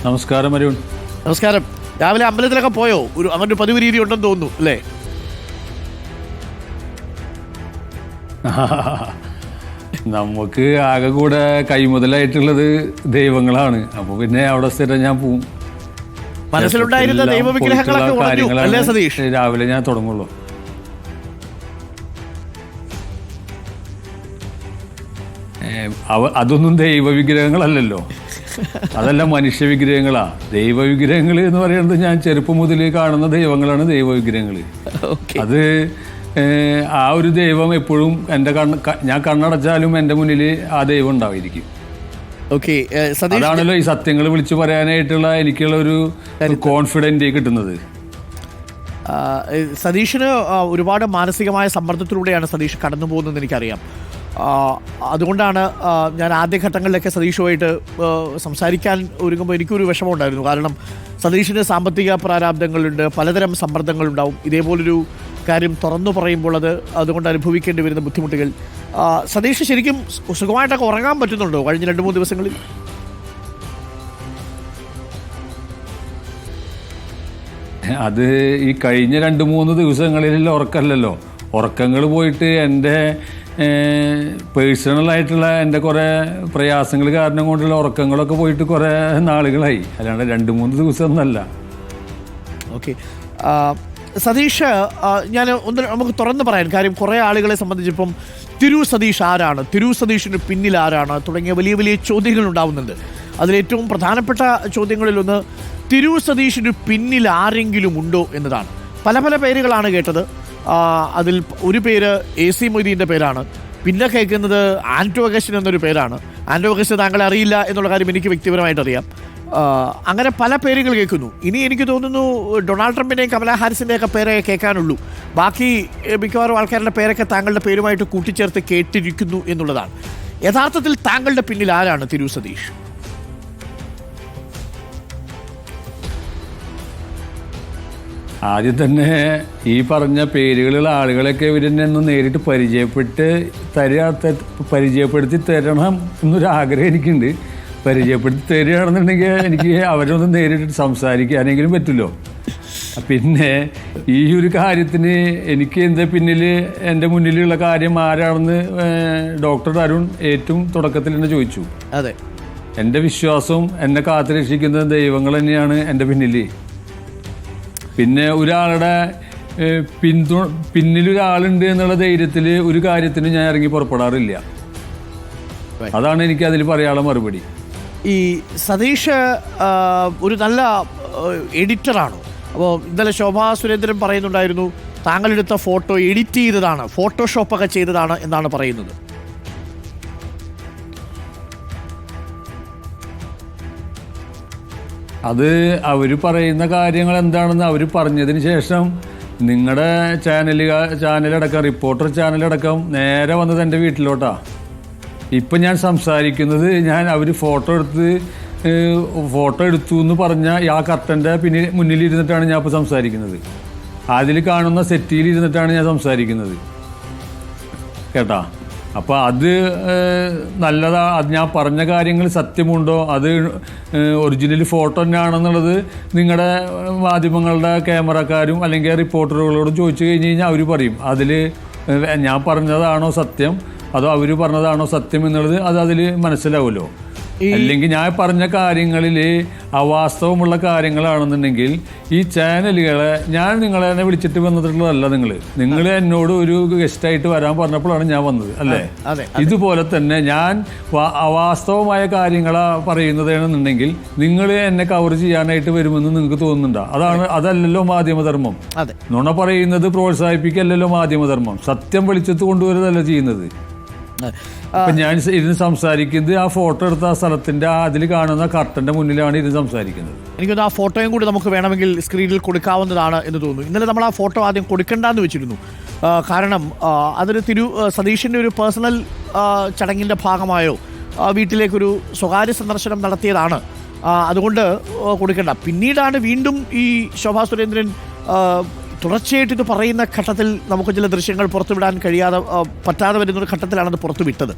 നമസ്കാരം അരുൺ. നമസ്കാരം. രാവിലെ അമ്പലത്തിലൊക്കെ പോയോ? അങ്ങനെ ഒരു പതിവ് രീതി ഉണ്ടെന്ന് തോന്നുന്നു അല്ലേ? നമുക്ക് ആകെ കൂടെ കൈമുതലായിട്ടുള്ളത് ദൈവങ്ങളാണ്. അപ്പോൾ പിന്നെ അവിടെ സ്ഥിരം ഞാൻ പോവും. മനസ്സിലുണ്ടായിരുന്ന ദൈവവിഗ്രഹങ്ങളൊക്കെ ഉറഞ്ഞു അല്ലേ സതീഷ്? രാവിലെ ഞാൻ തുടങ്ങുള്ളൂ. അതൊന്നും ദൈവവിഗ്രഹങ്ങളല്ലല്ലോ, അതെല്ലാം മനുഷ്യ വിഗ്രഹങ്ങളാ. ദൈവവിഗ്രഹങ്ങൾ എന്ന് പറയുന്നത് ഞാൻ ചെറുപ്പം മുതൽ കാണുന്ന ദൈവങ്ങളാണ് ദൈവവിഗ്രഹങ്ങൾ. അത് ആ ഒരു ദൈവം എപ്പോഴും എൻ്റെ ഞാൻ കണ്ണടച്ചാലും എൻ്റെ മുന്നിൽ ആ ദൈവം ഉണ്ടായിരിക്കും. അതാണല്ലോ ഈ സത്യങ്ങൾ വിളിച്ചു പറയാനായിട്ടുള്ള എനിക്കുള്ള ഒരു കോൺഫിഡൻറ്റ് കിട്ടുന്നത്. സതീഷിന് ഒരുപാട് മാനസികമായ സമ്മർദ്ദത്തിലൂടെയാണ് സതീഷ് കടന്നു പോകുന്നതെന്ന് എനിക്കറിയാം. അതുകൊണ്ടാണ് ഞാൻ ആദ്യഘട്ടങ്ങളിലൊക്കെ സതീഷുമായിട്ട് സംസാരിക്കാൻ ഒരുങ്ങുമ്പോൾ എനിക്കൊരു വിഷമമുണ്ടായിരുന്നു. കാരണം സതീഷിന് സാമ്പത്തിക പ്രാരാബ്ദങ്ങളുണ്ട്, പലതരം സമ്മർദ്ദങ്ങളുണ്ടാവും. ഇതേപോലൊരു കാര്യം തുറന്നു പറയുമ്പോൾ അതുകൊണ്ട് അനുഭവിക്കേണ്ടി വരുന്ന ബുദ്ധിമുട്ടുകൾ. സതീഷ് ശരിക്കും സുഖമായിട്ടൊക്കെ ഉറങ്ങാൻ പറ്റുന്നുണ്ടോ കഴിഞ്ഞ 2-3 ദിവസങ്ങളിൽ? അത് ഈ കഴിഞ്ഞ 2-3 ദിവസങ്ങളിൽ ഉറക്കമല്ലല്ലോ. ഉറക്കങ്ങൾ പോയിട്ട് എൻ്റെ പേഴ്സണലായിട്ടുള്ള എൻ്റെ കുറേ പ്രയാസങ്ങൾ കാരണം കൊണ്ടുള്ള ഉറക്കങ്ങളൊക്കെ പോയിട്ട് കുറേ നാളുകളായി, അല്ലാണ്ട് 2-3 ദിവസം ഒന്നല്ല. ഓക്കെ സതീഷ്, ഞാൻ നമുക്ക് തുറന്ന് പറയാൻ കാര്യം കുറേ ആളുകളെ സംബന്ധിച്ചിപ്പം സതീഷ് ആരാണ്, സതീഷിന് പിന്നിൽ ആരാണ് തുടങ്ങിയ വലിയ വലിയ ചോദ്യങ്ങൾ ഉണ്ടാവുന്നുണ്ട്. അതിലേറ്റവും പ്രധാനപ്പെട്ട ചോദ്യങ്ങളിലൊന്ന് സതീഷിന് പിന്നിൽ ആരെങ്കിലും ഉണ്ടോ എന്നതാണ്. പല പല പേരുകളാണ് കേട്ടത്. അതിൽ ഒരു പേര് AC മൊയ്തീൻ്റെ പേരാണ്. പിന്നെ കേൾക്കുന്നത് ആൻറ്റോ അഗസ്റ്റിൻ എന്നൊരു പേരാണ്. ആൻറ്റോ അഗസ്റ്റിൻ താങ്കളെ അറിയില്ല എന്നുള്ള കാര്യം എനിക്ക് വ്യക്തിപരമായിട്ട് അറിയാം. അങ്ങനെ പല പേരുകൾ കേൾക്കുന്നു. ഇനി എനിക്ക് തോന്നുന്നു ഡൊണാൾഡ് ട്രംപിൻ്റെയും കമലാ ഹാരിസിൻ്റെയൊക്കെ പേരെ കേൾക്കാനുള്ളൂ. ബാക്കി മിക്കവാറും ആൾക്കാരുടെ പേരൊക്കെ താങ്കളുടെ പേരുമായിട്ട് കൂട്ടിച്ചേർത്ത് കേട്ടിരിക്കുന്നു എന്നുള്ളതാണ്. യഥാർത്ഥത്തിൽ താങ്കളുടെ പിന്നിൽ ആരാണ് സതീഷ്? ആദ്യം തന്നെ ഈ പറഞ്ഞ പേരുകളുള്ള ആളുകളൊക്കെ ഇവരെന്നെ ഒന്ന് നേരിട്ട് പരിചയപ്പെടുത്തി തരണം എന്നൊരു ആഗ്രഹം എനിക്കുണ്ട്. പരിചയപ്പെടുത്തി തരികയാണെന്നുണ്ടെങ്കിൽ എനിക്ക് അവരൊന്ന് നേരിട്ട് സംസാരിക്കാനെങ്കിലും പറ്റുമല്ലോ. പിന്നെ ഈ ഒരു കാര്യത്തിന് എനിക്ക് എന്താ പിന്നിൽ എൻ്റെ മുന്നിലുള്ള കാര്യം ആരാണെന്ന് ഡോക്ടർ അരുൺ ഏറ്റവും തുടക്കത്തിൽ തന്നെ ചോദിച്ചു. അതെ, എൻ്റെ വിശ്വാസവും എന്നെ കാത്തുരക്ഷിക്കുന്ന ദൈവങ്ങൾ തന്നെയാണ് എൻ്റെ പിന്നിൽ. പിന്നെ ഒരാളുടെ പിന്നിലൊരാളുണ്ട് എന്നുള്ള ധൈര്യത്തിൽ ഒരു കാര്യത്തിന് ഞാൻ ഇറങ്ങി പുറപ്പെടാറില്ല. അതാണ് എനിക്ക് അതിൽ പറയാനുള്ള മറുപടി. ഈ സതീഷ് ഒരു നല്ല എഡിറ്ററാണോ? അപ്പോൾ ഇന്നലെ ശോഭാ സുരേന്ദ്രൻ പറയുന്നുണ്ടായിരുന്നു താങ്കളെടുത്ത ഫോട്ടോ എഡിറ്റ് ചെയ്തതാണ്, ഫോട്ടോഷോപ്പൊക്കെ ചെയ്തതാണ് എന്നാണ് പറയുന്നത്. അത് അവർ പറയുന്ന കാര്യങ്ങൾ എന്താണെന്ന് അവർ പറഞ്ഞതിന് ശേഷം നിങ്ങളുടെ ചാനലടക്കം റിപ്പോർട്ടർ ചാനലടക്കം നേരെ വന്നത് എൻ്റെ വീട്ടിലോട്ടാണ്. ഇപ്പം ഞാൻ സംസാരിക്കുന്നത് അവർ ഫോട്ടോ എടുത്തു എന്ന് പറഞ്ഞ ആ കർട്ടൻ്റെ മുന്നിലിരുന്നിട്ടാണ് ഞാൻ ഇപ്പോൾ സംസാരിക്കുന്നത്. അതിൽ കാണുന്ന സെറ്റിയിൽ ഇരുന്നിട്ടാണ് ഞാൻ സംസാരിക്കുന്നത് കേട്ടാ. അപ്പോൾ അത് നല്ലതാ. അത് ഞാൻ പറഞ്ഞ കാര്യങ്ങൾ സത്യമുണ്ടോ, അത് ഒറിജിനൽ ഫോട്ടോ തന്നെയാണെന്നുള്ളത് നിങ്ങളുടെ മാധ്യമങ്ങളുടെ ക്യാമറക്കാരും അല്ലെങ്കിൽ റിപ്പോർട്ടറുകളോടും ചോദിച്ചു കഴിഞ്ഞ് കഴിഞ്ഞാൽ അവർ പറയും അതിൽ ഞാൻ പറഞ്ഞതാണോ സത്യം അതോ അവർ പറഞ്ഞതാണോ സത്യം എന്നുള്ളത് അതിൽ മനസ്സിലാവുമല്ലോ. അല്ലെങ്കിൽ ഞാൻ പറഞ്ഞ കാര്യങ്ങളിൽ അവാസ്തവമുള്ള കാര്യങ്ങളാണെന്നുണ്ടെങ്കിൽ ഈ ചാനലുകളെ ഞാൻ നിങ്ങളെ തന്നെ വിളിച്ചിട്ട് വന്നിട്ടുള്ളതല്ല. നിങ്ങൾ എന്നോട് ഒരു ഗസ്റ്റായിട്ട് വരാൻ പറഞ്ഞപ്പോഴാണ് ഞാൻ വന്നത് അല്ലേ? ഇതുപോലെ തന്നെ ഞാൻ അവാസ്തവമായ കാര്യങ്ങളാ പറയുന്നതാണെന്നുണ്ടെങ്കിൽ നിങ്ങൾ എന്നെ കവർ ചെയ്യാനായിട്ട് വരുമെന്ന് നിങ്ങൾക്ക് തോന്നുന്നുണ്ടോ? അതല്ലല്ലോ മാധ്യമധർമ്മം. നുണ പറയുന്നത് പ്രോത്സാഹിപ്പിക്കല്ലോ മാധ്യമധർമ്മം. സത്യം വെളിച്ചത്ത് കൊണ്ടുവരുന്നതല്ല ചെയ്യുന്നത്. ഞാൻ ഇരുന്ന് സംസാരിക്കുന്നത് ആ ഫോട്ടോ എടുത്ത ആ സ്ഥലത്തിന്റെ അതിൽ കാണുന്ന കർട്ടന്റെ മുന്നിലാണ് ഇരുന്ന് സംസാരിക്കുന്നത്. എനിക്കൊന്ന് ആ ഫോട്ടോയും കൂടി നമുക്ക് വേണമെങ്കിൽ സ്ക്രീനിൽ കൊടുക്കാവുന്നതാണ് എന്ന് തോന്നുന്നു. ഇന്നലെ നമ്മൾ ആ ഫോട്ടോ ആദ്യം കൊടുക്കണ്ടെന്ന് വെച്ചിരുന്നു. കാരണം അതൊരു സതീഷിൻ്റെ ഒരു പേഴ്സണൽ ചടങ്ങിൻ്റെ ഭാഗമായോ വീട്ടിലേക്കൊരു സ്വകാര്യ സന്ദർശനം നടത്തിയതാണ്. അതുകൊണ്ട് കൊടുക്കണ്ട. പിന്നീടാണ് വീണ്ടും ഈ ശോഭാ സുരേന്ദ്രൻ തുടർച്ചയായിട്ട് ഇത് പറയുന്ന ഘട്ടത്തിൽ നമുക്ക് ചില ദൃശ്യങ്ങൾ പുറത്തുവിടാൻ പറ്റാതെ വരുന്നൊരു ഘട്ടത്തിലാണത് പുറത്തുവിട്ടത്.